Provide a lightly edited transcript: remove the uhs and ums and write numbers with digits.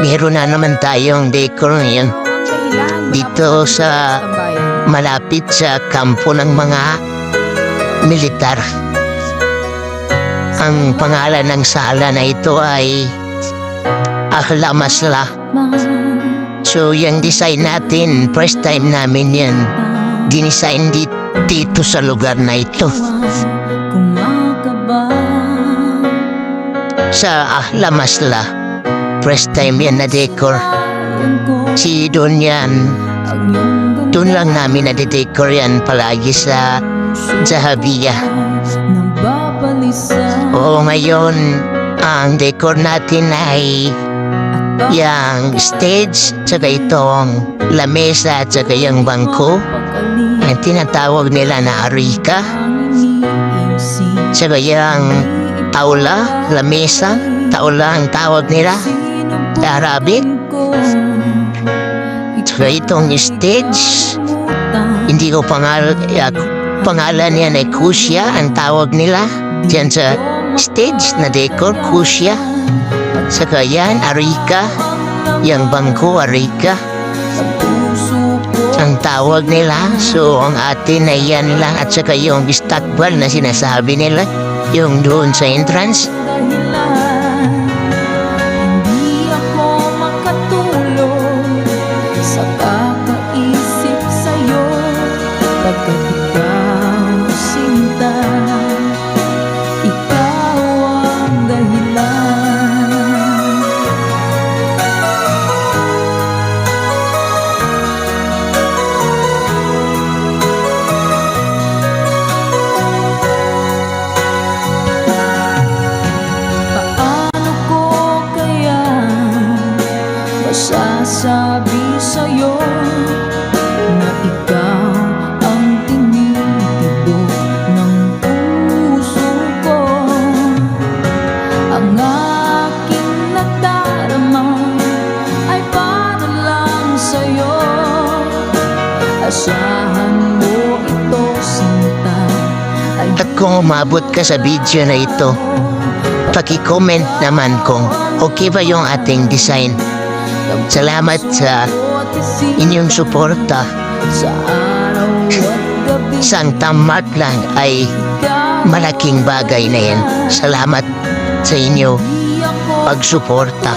Meron na naman tayong decor ngayon dito sa malapit sa kampo ng mga militar. Ang pangalan ng sala na ito ay Ahlamasla. So yung design natin, first time namin yan dinisign dito sa lugar na ito. Sa Ahlamasla, first time yan na decor. Si doon yan, doon lang namin na-decor yan palagi sa Zahabia. Oo, ngayon, ang decor natin ay yung stage, tsaka itong lamesa, tsaka yung bangko. Ang tinatawag nila na arika. Tsaka yung taula, lamesa, taula ang tawag nila sa Arabic. Tsaka itong stage, hindi ko pangalan yan ay kusya ang tawag nila dyan sa stage na decor, kusya. Saka yan, arika, yung bangko, arika ang tawag nila. So ang atin ay yan lang, at saka yung istakbal na sinasabi nila, yung doon sa entrance. Sasabi sa'yo na ikaw ang tinitibok ng puso ko. Ang aking nadarama ay para lang sa'yo. Asahan mo ito, sinta. At kung umabot ka sa video na ito, paki-comment naman kung okay ba yung ating design. Salamat sa inyong suporta. Isang tamat lang ay malaking bagay na yan. Salamat sa inyo pagsuporta.